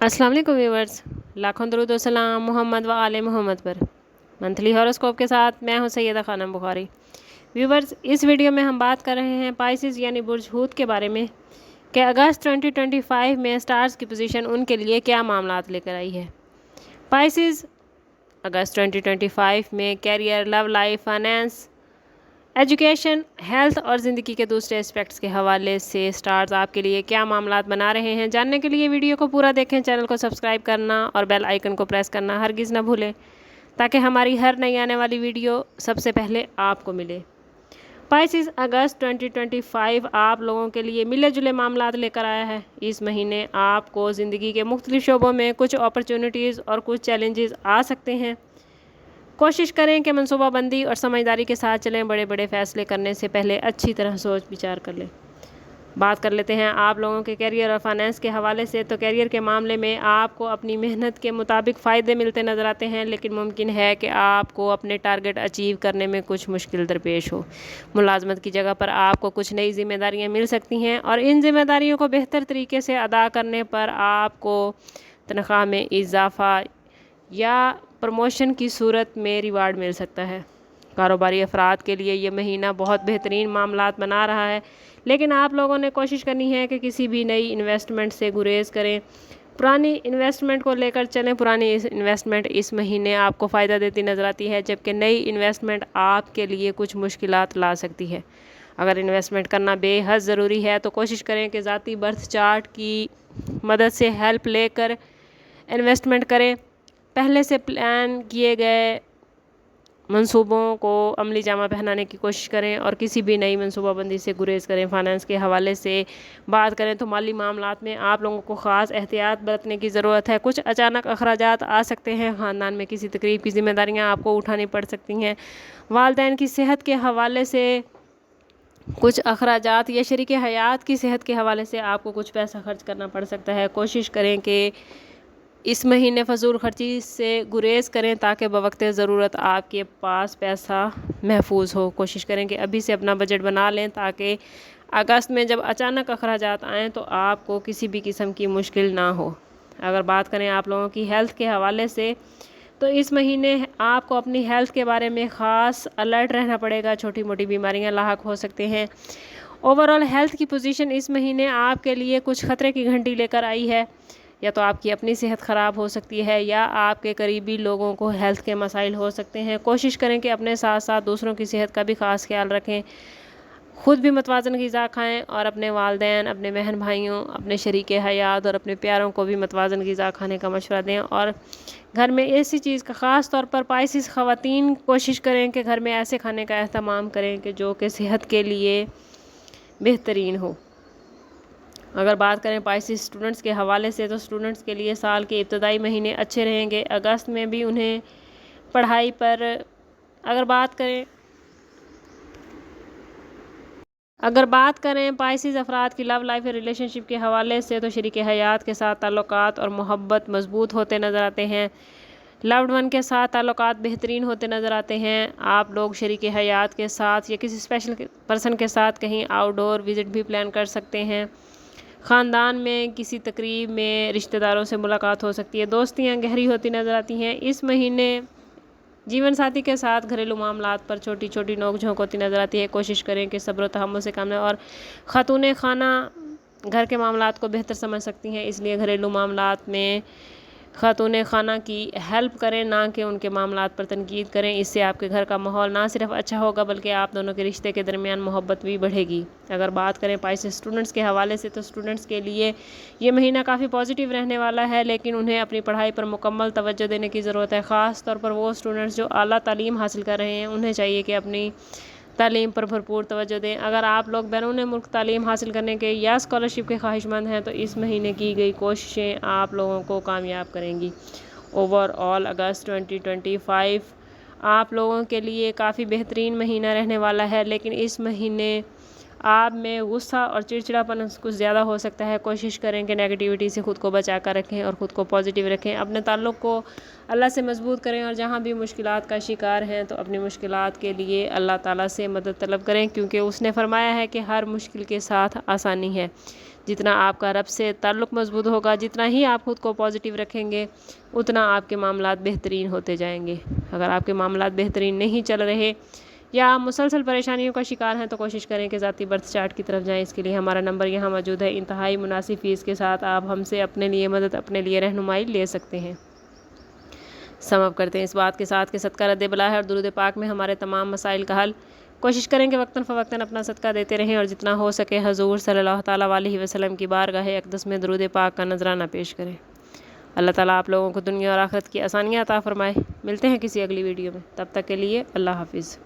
अस्सलाम वालेकुम व्यूवर्स, लाखों दरूद व सलाम मोहम्मद व आले मोहम्मद पर। मंथली हॉरोस्कोप के साथ मैं हूं सैयदा खानम बुखारी। व्यूवर्स, इस वीडियो में हम बात कर रहे हैं पाइसिस यानी बुर्ज हूत के बारे में कि अगस्त 2025 में स्टार्स की पोजीशन उनके लिए क्या मामलात लेकर आई है। पाइसिस अगस्त 2025 में career, love life, finance, education, health और ज़िंदगी के दूसरे एस्पेक्ट्स के हवाले से स्टार्स आपके लिए क्या मामलात बना रहे हैं, जानने के लिए वीडियो को पूरा देखें। चैनल को सब्सक्राइब करना और बेल आइकन को प्रेस करना हरगिज़ ना भूलें, ताकि हमारी हर नई आने वाली वीडियो सबसे पहले आपको मिले। पाइसिस अगस्त 2025 आप लोगों के लिए मिले जुले मामलात लेकर आया है। इस महीने आपको ज़िंदगी के मुख्तलिफ शोबों में कुछ अपॉर्चुनिटीज़ और कुछ चैलेंजेस आ सकते हैं। कोशिश करें कि मनसूबाबंदी और समझदारी के साथ चलें। बड़े बड़े फ़ैसले करने से पहले अच्छी तरह सोच विचार कर लें। बात कर लेते हैं आप लोगों के कैरियर और फाइनेंस के हवाले से। तो कैरियर के मामले में आपको अपनी मेहनत के मुताबिक फ़ायदे मिलते नज़र आते हैं, लेकिन मुमकिन है कि आपको अपने टारगेट अचीव करने में कुछ मुश्किल दरपेश हो। मुलाजमत की जगह पर आपको कुछ नई जिम्मेदारियां मिल सकती हैं और इन जिम्मेदारियों को बेहतर तरीके से अदा करने पर आपको तनख्वाह में इजाफा या प्रमोशन की सूरत में रिवार्ड मिल सकता है। कारोबारी अफराद के लिए ये महीना बहुत बेहतरीन मामलात बना रहा है, लेकिन आप लोगों ने कोशिश करनी है कि किसी भी नई इन्वेस्टमेंट से गुरेज करें। पुरानी इन्वेस्टमेंट को लेकर चलें। पुरानी इन्वेस्टमेंट इस महीने आपको फ़ायदा देती नज़र आती है, जबकि नई इन्वेस्टमेंट आपके लिए कुछ मुश्किलात ला सकती है। अगर इन्वेस्टमेंट करना बेहद ज़रूरी है तो कोशिश करें कि ज़ाती बर्थ चार्ट की मदद से हेल्प लेकर इन्वेस्टमेंट करें। पहले से प्लान किए गए मंसूबों को अमली जामा पहनाने की कोशिश करें और किसी भी नई मंसूबाबंदी से गुरेज करें। फाइनेंस के हवाले से बात करें तो माली मामलात में आप लोगों को ख़ास एहतियात बरतने की ज़रूरत है। कुछ अचानक अखराजात आ सकते हैं। ख़ानदान में किसी तकरीब की जिम्मेदारियां आपको उठानी पड़ सकती हैं। वालिदैन की सेहत के हवाले से कुछ अखराजात या शरीक हयात की सेहत के हवाले से आपको कुछ पैसा खर्च करना पड़ सकता है। कोशिश करें कि इस महीने फजूल खर्ची से गुरेज करें ताकि बवक्त ज़रूरत आपके पास पैसा महफूज हो। कोशिश करें कि अभी से अपना बजट बना लें ताकि अगस्त में जब अचानक अखराजात आएँ तो आपको किसी भी किस्म की मुश्किल ना हो। अगर बात करें आप लोगों की हेल्थ के हवाले से, तो इस महीने आपको अपनी हेल्थ के बारे में ख़ास अलर्ट रहना पड़ेगा। छोटी मोटी बीमारियां लाहक हो सकते हैं। ओवरऑल हेल्थ की पोजीशन इस महीने आपके लिए कुछ ख़तरे की घंटी लेकर आई है। या तो आपकी अपनी सेहत ख़राब हो सकती है या आपके करीबी लोगों को हेल्थ के मसाइल हो सकते हैं। कोशिश करें कि अपने साथ साथ दूसरों की सेहत का भी ख़ास ख्याल रखें। ख़ुद भी मतवाज़न ग़िज़ा खाएँ और अपने वालिदैन, अपने बहन भाइयों, अपने शरीक हयात और अपने प्यारों को भी मतवाज़न ग़िज़ा खाने का मशवरा दें। और घर में ऐसी चीज़ का ख़ास तौर पर पाइसिस ख़वातीन कोशिश करें कि घर में ऐसे खाने का एहतमाम करें कि जो कि सेहत के लिए बेहतरीन हो। अगर बात करें पाइसिस स्टूडेंट्स के हवाले से, तो स्टूडेंट्स के लिए साल के इब्तदाई महीने अच्छे रहेंगे। अगस्त में भी उन्हें पढ़ाई पर अगर बात करें पाइसिस अफराद की लव लाइफ या रिलेशनशिप के हवाले से, तो शरीक हयात के साथ ताल्लुकात और मोहब्बत मजबूत होते नज़र आते हैं। लव्ड वन के साथ ताल्लुकात बेहतरीन होते नज़र आते हैं। आप लोग शरीक हयात के साथ या किसी स्पेशल पर्सन के साथ कहीं आउटडोर विज़िट भी प्लान कर सकते हैं। ख़ानदान में किसी तकरीब में रिश्तेदारों से मुलाकात हो सकती है। दोस्तियाँ गहरी होती नज़र आती हैं। इस महीने जीवन साथी के साथ घरेलू मामलात पर छोटी छोटी नोक झोंक होती नज़र आती है। कोशिश करें कि सब्र तहम्मुल से काम लें। और ख़ातून खाना घर के मामलात को बेहतर समझ सकती हैं, इसलिए घरेलू मामलात में ख़ातून खाना की हेल्प करें, ना कि उनके मामलात पर तनकीद करें। इससे आपके घर का माहौल ना सिर्फ अच्छा होगा बल्कि आप दोनों के रिश्ते के दरमियान मोहब्बत भी बढ़ेगी। अगर बात करें पाइसिस स्टूडेंट्स के हवाले से, तो स्टूडेंट्स के लिए ये महीना काफ़ी पॉजिटिव रहने वाला है, लेकिन उन्हें अपनी पढ़ाई पर मुकम्मल तवज्जो देने की ज़रूरत है। ख़ास तौर पर वो स्टूडेंट्स जो आला तालीम हासिल कर रहे हैं, उन्हें चाहिए कि अपनी तालीम पर भरपूर तवज्जो दें। अगर आप लोग बैरून मुल्क तालीम हासिल करने के या स्कॉलरशिप के ख्वाहिशमंद हैं, तो इस महीने की गई कोशिशें आप लोगों को कामयाब करेंगी। ओवरऑल अगस्त 2025 आप लोगों के लिए काफ़ी बेहतरीन महीना रहने वाला है, लेकिन इस महीने आप में गुस्सा और चिड़चिड़ापन कुछ ज़्यादा हो सकता है। कोशिश करें कि नेगेटिविटी से ख़ुद को बचा कर रखें और ख़ुद को पॉजिटिव रखें। अपने ताल्लुक़ को अल्लाह से मजबूत करें और जहाँ भी मुश्किलात का शिकार हैं तो अपनी मुश्किलात के लिए अल्लाह ताला से मदद तलब करें, क्योंकि उसने फरमाया है कि हर मुश्किल के साथ आसानी है। جتنا آپ کا رب سے تعلق مضبوط ہوگا، جتنا ہی آپ خود کو پازیٹیو رکھیں گے، اتنا آپ کے معاملات بہترین ہوتے جائیں گے۔ اگر آپ کے معاملات بہترین نہیں چل رہے یا آپ مسلسل پریشانیوں کا شکار ہیں تو کوشش کریں کہ ذاتی برتھ چارٹ کی طرف جائیں۔ اس کے لیے ہمارا نمبر یہاں موجود ہے۔ انتہائی مناسب فیس کے ساتھ آپ ہم سے اپنے لیے مدد، اپنے لیے رہنمائی لے سکتے ہیں۔ سم اپ کرتے ہیں اس بات کے ساتھ کہ صدقہ رد بلا ہے اور درود پاک میں ہمارے تمام مسائل کا حل۔ کوشش کریں کہ وقتاً فوقتاً اپنا صدقہ دیتے رہیں اور جتنا ہو سکے حضور صلی اللہ تعالیٰ علیہ وسلم کی بارگاہ اقدس میں درود پاک کا نذرانہ پیش کریں۔ اللہ تعالیٰ آپ لوگوں کو دنیا اور آخرت کی آسانیاں عطا فرمائے۔ ملتے ہیں کسی اگلی ویڈیو میں، تب تک کے لیے اللہ حافظ۔